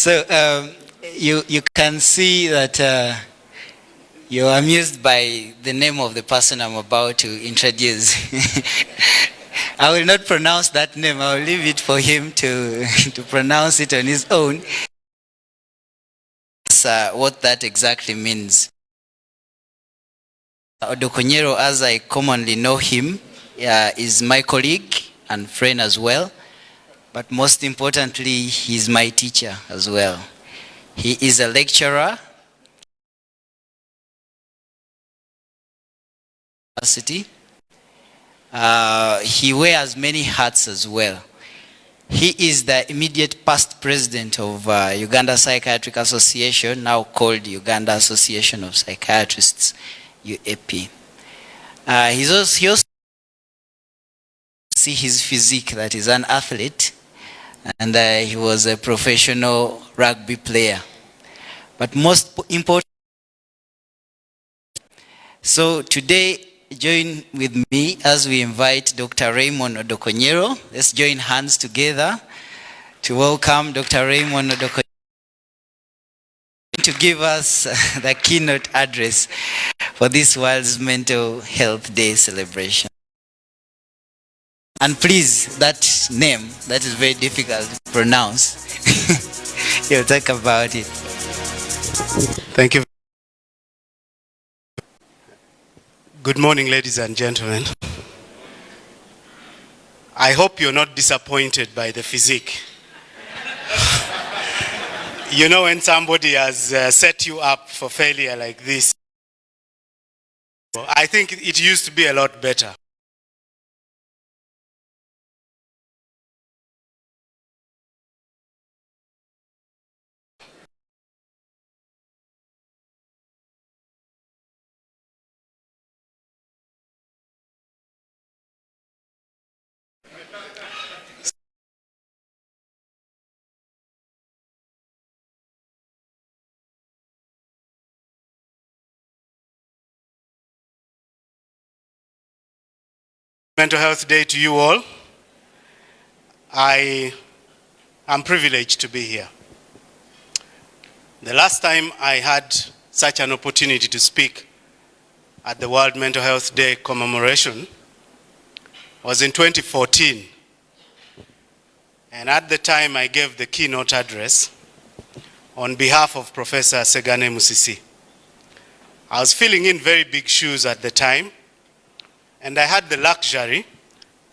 So you can see that you're amused by the name of the person I'm about to introduce. I will not pronounce that name. I will leave it for him to pronounce it on his own. What that exactly means. Odokonyero, as I commonly know him, is my colleague and friend as well. But most importantly, he's my teacher as well. He is a lecturer at university. He wears many hats as well. He is the immediate past president of Uganda Psychiatric Association, now called Uganda Association of Psychiatrists, UAP. He also see his physique, that is an athlete, and he was a professional rugby player. But most important, so today, join with me as we invite Dr. Raymond Odokonyero. Let's join hands together to welcome Dr. Raymond Odokonyero to give us the keynote address for this World's Mental Health Day celebration. And please, that name, that is very difficult to pronounce. You'll talk about it. Thank you. Good morning, ladies and gentlemen. I hope you're not disappointed by the physique. You know, when somebody has set you up for failure like this, I think it used to be a lot better. Mental Health Day to you all. I am privileged to be here. The last time I had such an opportunity to speak at the World Mental Health Day commemoration was in 2014. And at the time I gave the keynote address on behalf of Professor Segane Musisi. I was filling in very big shoes at the time, and I had the luxury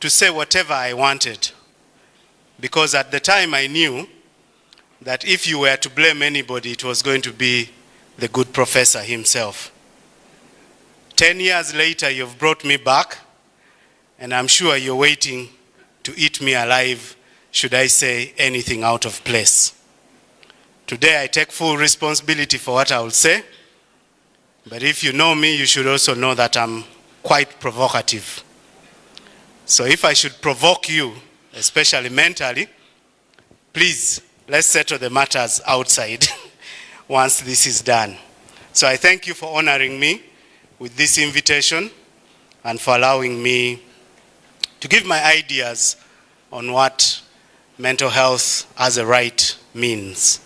to say whatever I wanted, because at the time I knew that if you were to blame anybody, it was going to be the good professor himself. 10 years later, you've brought me back, and I'm sure you're waiting to eat me alive should I say anything out of place. Today I take full responsibility for what I will say, but if you know me, you should also know that I'm quite provocative. So if I should provoke you, especially mentally, please, let's settle the matters outside once this is done. So I thank you for honoring me with this invitation and for allowing me to give my ideas on what mental health as a right means.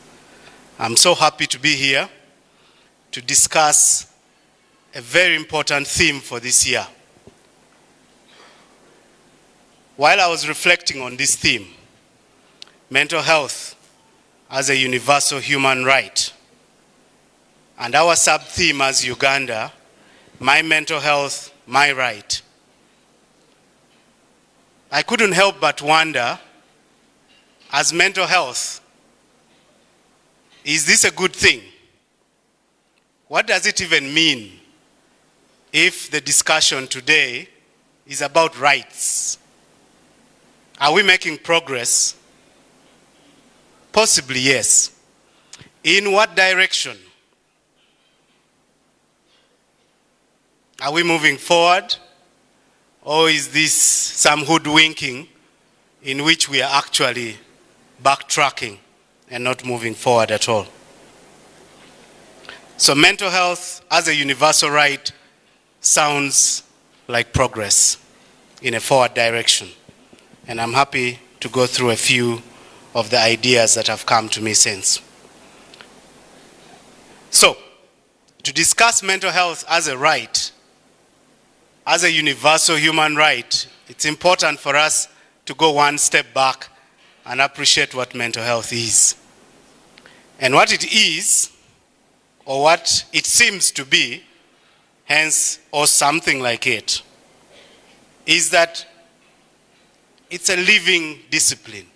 I'm so happy to be here to discuss a very important theme for this year. While I was reflecting on this theme, mental health as a universal human right, and our sub-theme as Uganda, my mental health, my right, I couldn't help but wonder, as mental health, is this a good thing? What does it even mean if the discussion today is about rights? Are we making progress? Possibly, yes. In what direction? Are we moving forward? Or is this some hoodwinking in which we are actually backtracking and not moving forward at all? So mental health as a universal right sounds like progress in a forward direction. And I'm happy to go through a few of the ideas that have come to me since. So, to discuss mental health as a right, as a universal human right, it's important for us to go one step back and appreciate what mental health is. And what it is, or what it seems to be, hence, or something like it, is that it's a living discipline.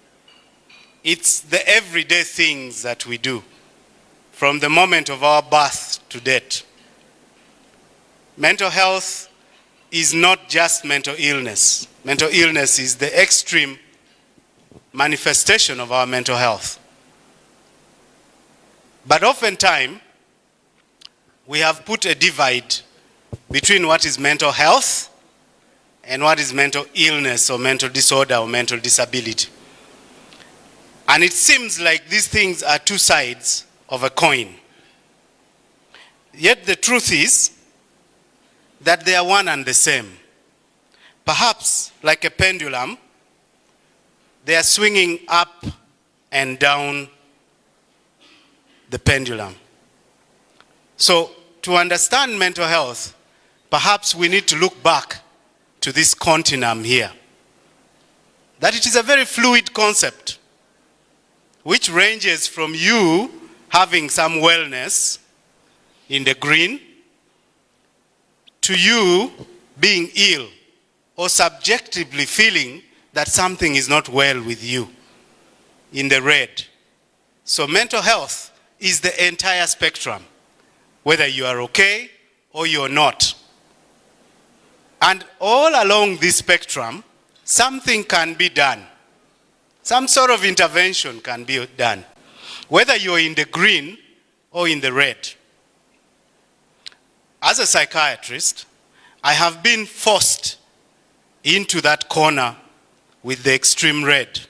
It's the everyday things that we do from the moment of our birth to death. Mental health is not just mental illness. Mental illness is the extreme manifestation of our mental health. But oftentimes, we have put a divide between what is mental health and what is mental illness or mental disorder or mental disability. And it seems like these things are two sides of a coin. Yet the truth is that they are one and the same. Perhaps like a pendulum, they are swinging up and down the pendulum. So to understand mental health, perhaps we need to look back to this continuum here. That it is a very fluid concept, which ranges from you having some wellness in the green to you being ill or subjectively feeling that something is not well with you in the red. So mental health is the entire spectrum, whether you are okay or you're not. And all along this spectrum, something can be done. Some sort of intervention can be done, whether you're in the green or in the red. As a psychiatrist, I have been forced into that corner with the extreme red,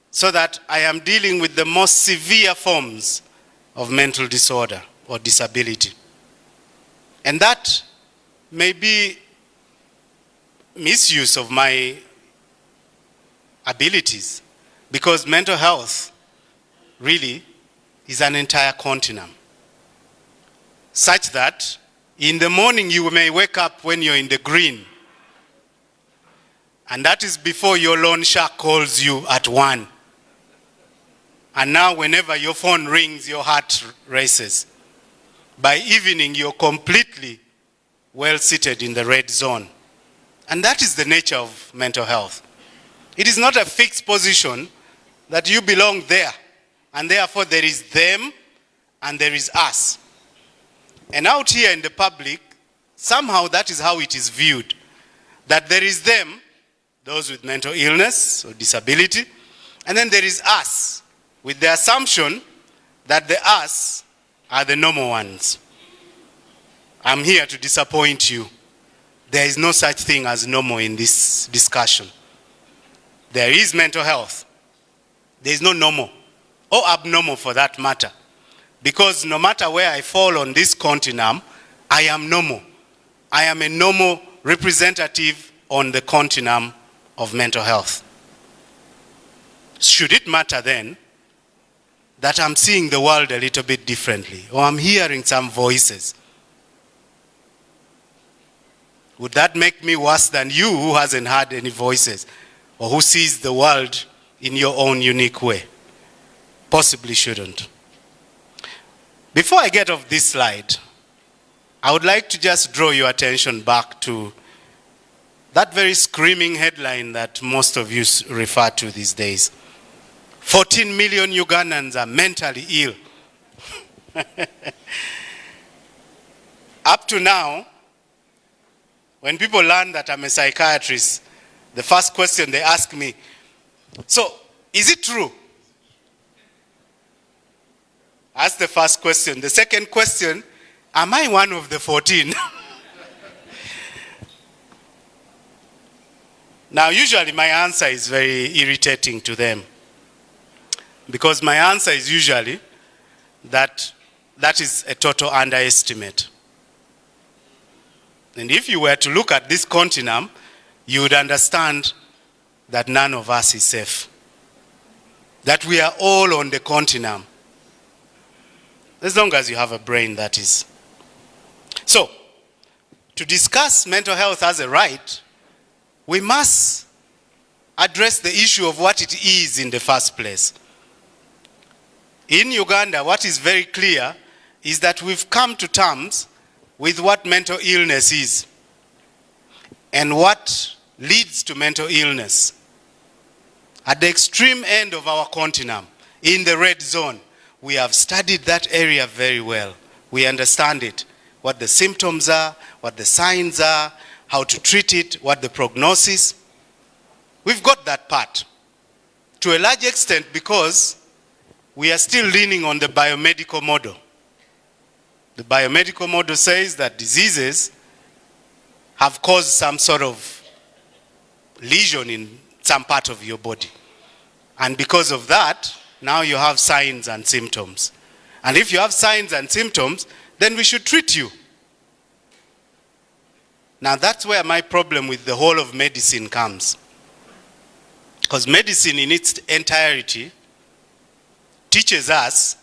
so that I am dealing with the most severe forms of mental disorder or disability. And that may be misuse of my abilities, because mental health really is an entire continuum, such that in the morning you may wake up when you're in the green, and that is before your loan shark calls you at 1. And now whenever your phone rings, your heart races. By evening, you're completely well seated in the red zone. And that is the nature of mental health. It is not a fixed position that you belong there, and therefore there is them and there is us. And out here in the public, somehow that is how it is viewed. That there is them, those with mental illness or disability, and then there is us, with the assumption that the us are the normal ones. I'm here to disappoint you. There is no such thing as normal in this discussion. There is mental health. There is no normal, or abnormal for that matter. Because no matter where I fall on this continuum, I am normal. I am a normal representative on the continuum of mental health. Should it matter then that I'm seeing the world a little bit differently, or I'm hearing some voices? Would that make me worse than you, who hasn't heard any voices, or who sees the world in your own unique way? Possibly shouldn't. Before I get off this slide, I would like to just draw your attention back to that very screaming headline that most of you refer to these days. 14 million Ugandans are mentally ill. Up to now, when people learn that I'm a psychiatrist, the first question they ask me, so is it true? That's the first question. The second question, am I one of the 14? Now, usually my answer is very irritating to them, because my answer is usually that that is a total underestimate. And if you were to look at this continuum, you would understand that none of us is safe. That we are all on the continuum. As long as you have a brain, that is. So, to discuss mental health as a right, we must address the issue of what it is in the first place. In Uganda, what is very clear is that we've come to terms with what mental illness is and what leads to mental illness. At the extreme end of our continuum, in the red zone, we have studied that area very well. We understand it, what the symptoms are, what the signs are, how to treat it, what the prognosis. We've got that part to a large extent because we are still leaning on the biomedical model. The biomedical model says that diseases have caused some sort of lesion in some part of your body. And because of that, now you have signs and symptoms. And if you have signs and symptoms, then we should treat you. Now that's where my problem with the whole of medicine comes. Because medicine in its entirety teaches us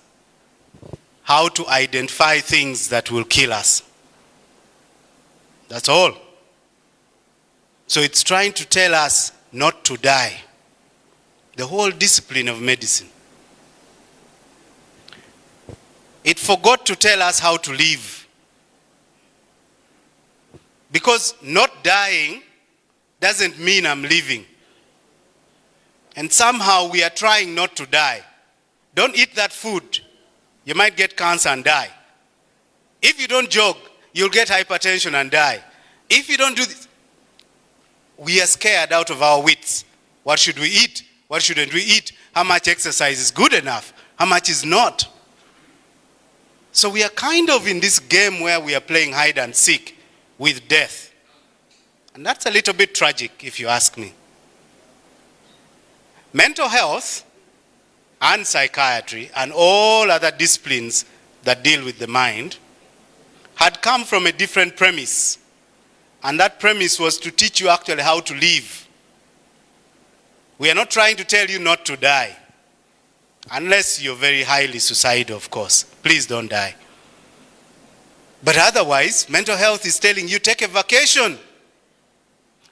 how to identify things that will kill us. That's all. So it's trying to tell us not to die. The whole discipline of medicine. It forgot to tell us how to live. Because not dying doesn't mean I'm living. And somehow we are trying not to die. Don't eat that food. You might get cancer and die. If you don't jog, you'll get hypertension and die. If you don't do this, we are scared out of our wits. What should we eat? What shouldn't we eat? How much exercise is good enough? How much is not? So we are kind of in this game where we are playing hide and seek with death. And that's a little bit tragic, if you ask me. Mental health and psychiatry and all other disciplines that deal with the mind had come from a different premise. And that premise was to teach you actually how to live. We are not trying to tell you not to die. Unless you're very highly suicidal, of course. Please don't die. But otherwise, mental health is telling you, take a vacation.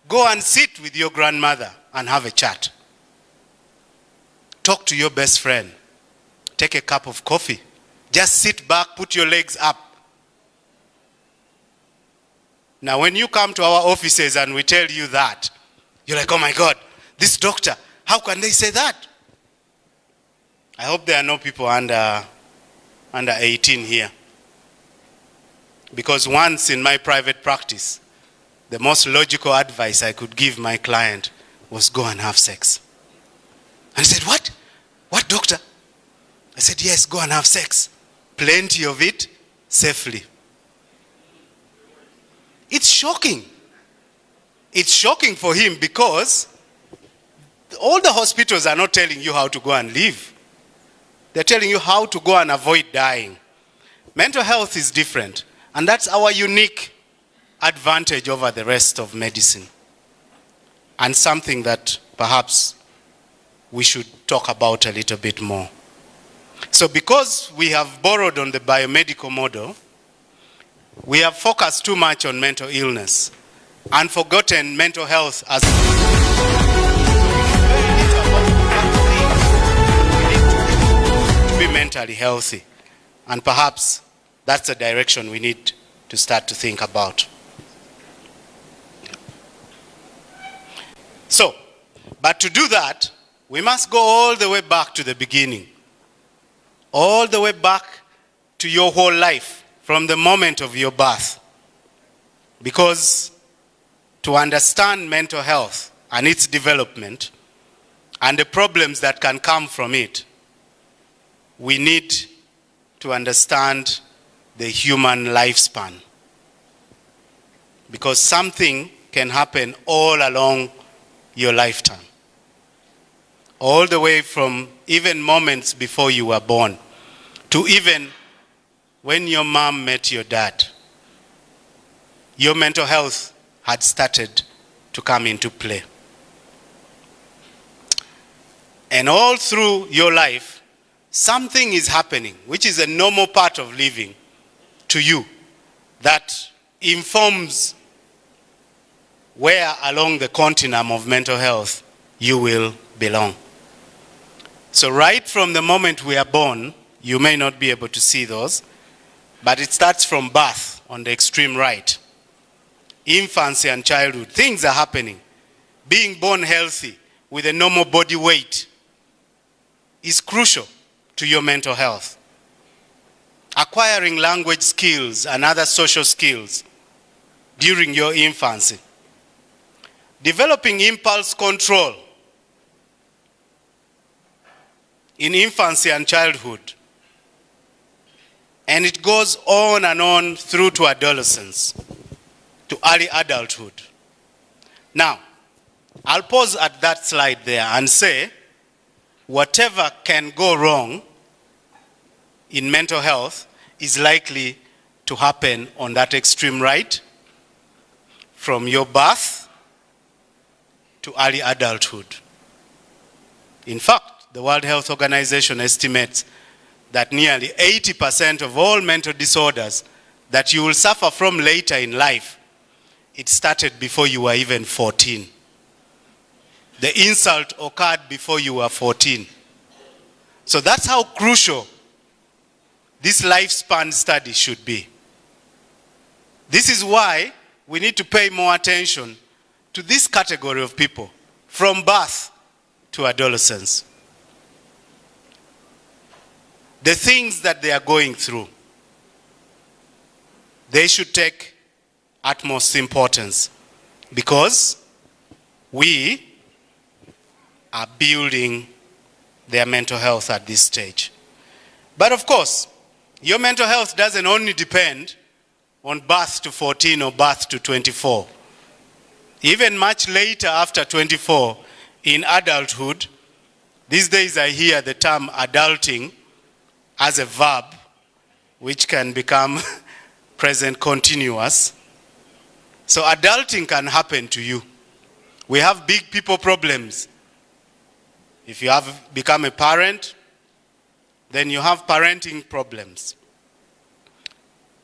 Go and sit with your grandmother and have a chat. Talk to your best friend. Take a cup of coffee. Just sit back, put your legs up. Now, when you come to our offices and we tell you that, you're like, oh my God, this doctor, how can they say that? I hope there are no people under 18 here. Because once in my private practice, the most logical advice I could give my client was go and have sex. And he said, what? What, doctor? I said, yes, go and have sex. Plenty of it, safely. It's shocking. It's shocking for him because all the hospitals are not telling you how to go and live. They're telling you how to go and avoid dying. Mental health is different. And that's our unique advantage over the rest of medicine. And something that perhaps we should talk about a little bit more. So because we have borrowed on the biomedical model, we have focused too much on mental illness and forgotten mental health as to be mentally healthy. And perhaps that's the direction we need to start to think about. So, but to do that, we must go all the way back to the beginning. All the way back to your whole life, from the moment of your birth. Because to understand mental health and its development and the problems that can come from it, we need to understand the human lifespan. Because something can happen all along your lifetime. All the way from even moments before you were born to even when your mom met your dad. Your mental health had started to come into play. And all through your life, something is happening, which is a normal part of living to you, that informs where along the continuum of mental health you will belong. So right from the moment we are born, you may not be able to see those, but it starts from birth on the extreme right. Infancy and childhood, things are happening. Being born healthy with a normal body weight is crucial to your mental health. Acquiring language skills and other social skills during your infancy. Developing impulse control in infancy and childhood. And it goes on and on through to adolescence, to early adulthood. Now, I'll pause at that slide there and say, whatever can go wrong in mental health is likely to happen on that extreme right, from your birth to early adulthood. In fact, the World Health Organization estimates that nearly 80% of all mental disorders that you will suffer from later in life, it started before you were even 14. The insult occurred before you were 14. So that's how crucial this lifespan study should be. This is why we need to pay more attention to this category of people from birth to adolescence. The things that they are going through, they should take utmost importance, because we are building their mental health at this stage. But of course, your mental health doesn't only depend on birth to 14 or birth to 24. Even much later after 24, in adulthood, these days I hear the term adulting as a verb, which can become present continuous. So adulting can happen to you. We have big people problems. If you have become a parent, then you have parenting problems.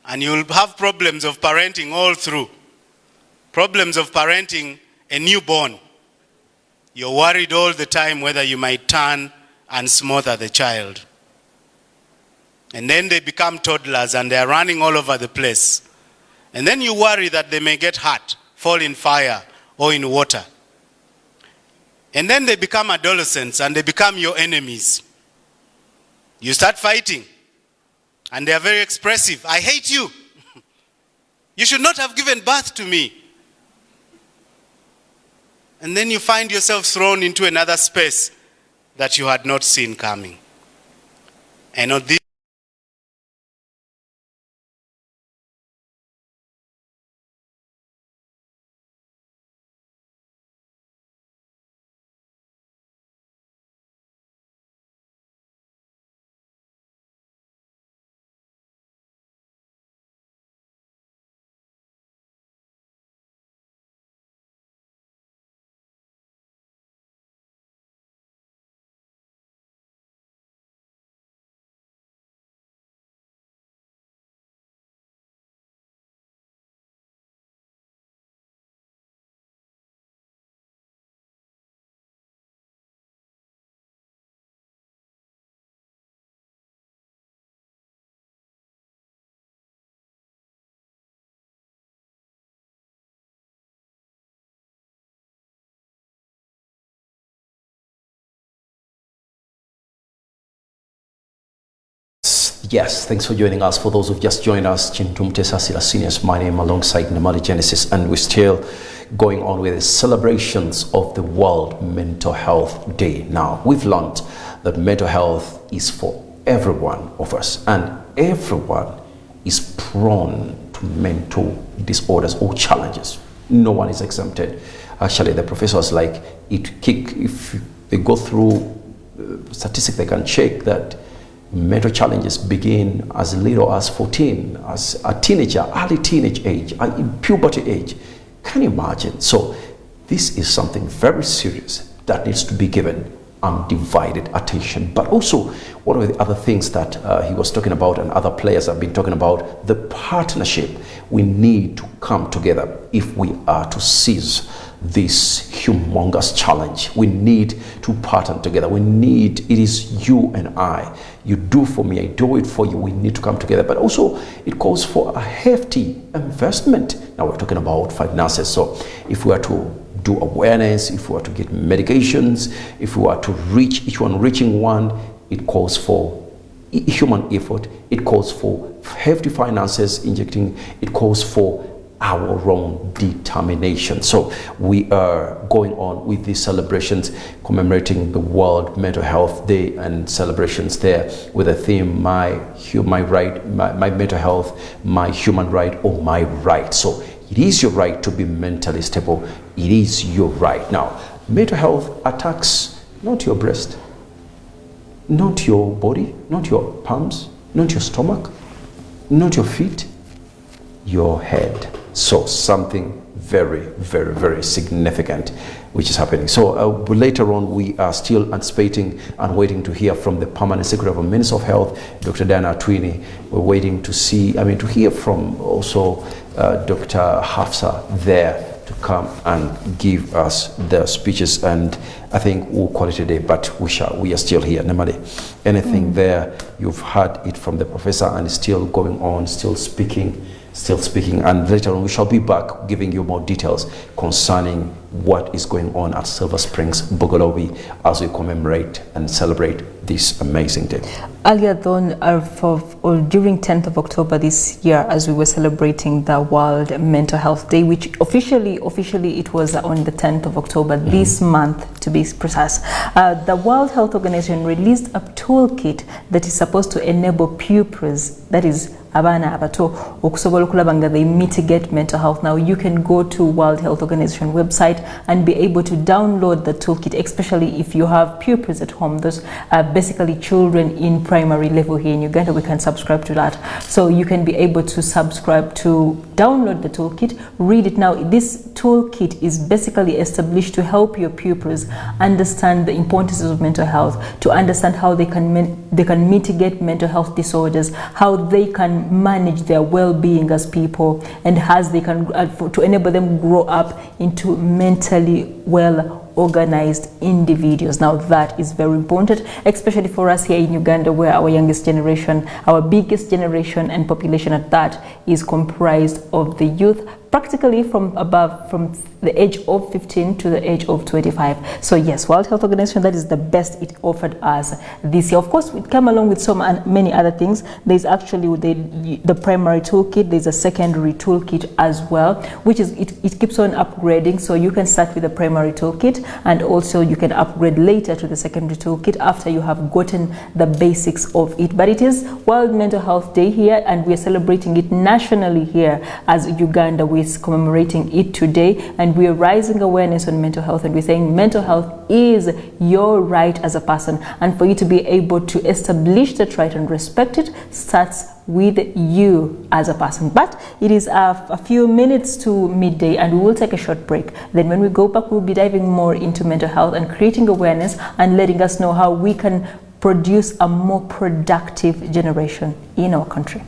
And you'll have problems of parenting all through. Problems of parenting a newborn. You're worried all the time whether you might turn and smother the child. And then they become toddlers and they're running all over the place. And then you worry that they may get hurt, fall in fire or in water. And then they become adolescents and they become your enemies. You start fighting and they are very expressive. I hate you. You should not have given birth to me. And then you find yourself thrown into another space that you had not seen coming. And on this Yes, thanks for joining us. For those who've just joined us, Chintumte Sasila Seniors, my name alongside Namali Genesis, and we're still going on with the celebrations of the World Mental Health Day. Now, we've learned that mental health is for every one of us, and everyone is prone to mental disorders or challenges. No one is exempted. Actually, the professors like if they go through statistics, they can check that mental challenges begin as little as 14, as a teenager, early teenage age, in puberty age. Can you imagine? So this is something very serious that needs to be given undivided attention. But also, one of the other things that he was talking about, and other players have been talking about, the partnership. We need to come together if we are to seize this humongous challenge. We need to partner together. It is you and I. You do for me, I do it for you. We need to come together. But also, it calls for a hefty investment. Now we're talking about finances. So if we are to do awareness, if we are to get medications, if we are to reach each one, reaching one, it calls for human effort. It calls for hefty finances injecting. It calls for our own determination. So we are going on with these celebrations commemorating the World Mental Health Day, and celebrations there with a theme, my mental health, my human right, or my right. So it is your right to be mentally stable. It is your right. Now, mental health attacks not your breast, not your body, not your palms, not your stomach, not your feet, your head. So something very, very, very significant which is happening. So later on, we are still anticipating and waiting to hear from the Permanent Secretary of the Ministry of Health, Dr. Diana Twini. We're waiting to to hear from also Dr. Hafsa there to come and give us the speeches, and I think we'll call it a day, but we are still here. Namade, anything there, you've heard it from the professor, and still going on, still speaking, and later on we shall be back giving you more details concerning what is going on at Silver Springs, Bogolobi, as we commemorate and celebrate this amazing day. Earlier during 10th of October this year, as we were celebrating the World Mental Health Day, which officially it was on the 10th of October this month, to be precise, the World Health Organization released a toolkit that is supposed to enable pupils, that is abana abato, okusobola okulaba nga they mitigate mental health. Now you can go to World Health Organization website and be able to download the toolkit, especially if you have pupils at home. Those are basically children in primary level here in Uganda. We can subscribe to that. So you can be able to subscribe to download the toolkit, read it. Now this toolkit is basically established to help your pupils understand the importance of mental health, to understand how they can mitigate mental health disorders, how they can manage their well-being as people, and as they can to enable them grow up into mentally well organized individuals. Now that is very important, especially for us here in Uganda, where our youngest generation, our biggest generation and population at that, is comprised of the youth, practically from the age of 15 to the age of 25. So yes, World Health Organization, that is the best it offered us this year. Of course, it came along with many other things. There's actually the primary toolkit, there's a secondary toolkit as well, which is it keeps on upgrading. So you can start with the primary toolkit, and also you can upgrade later to the secondary toolkit after you have gotten the basics of it. But it is World Mental Health Day here, and we are celebrating it nationally here as Uganda. We're commemorating it today, and we are raising awareness on mental health, and we're saying mental health is your right as a person, and for you to be able to establish that right and respect it starts with you as a person. But it is a few minutes to midday, and we will take a short break. Then when we go back, we'll be diving more into mental health and creating awareness and letting us know how we can produce a more productive generation in our country.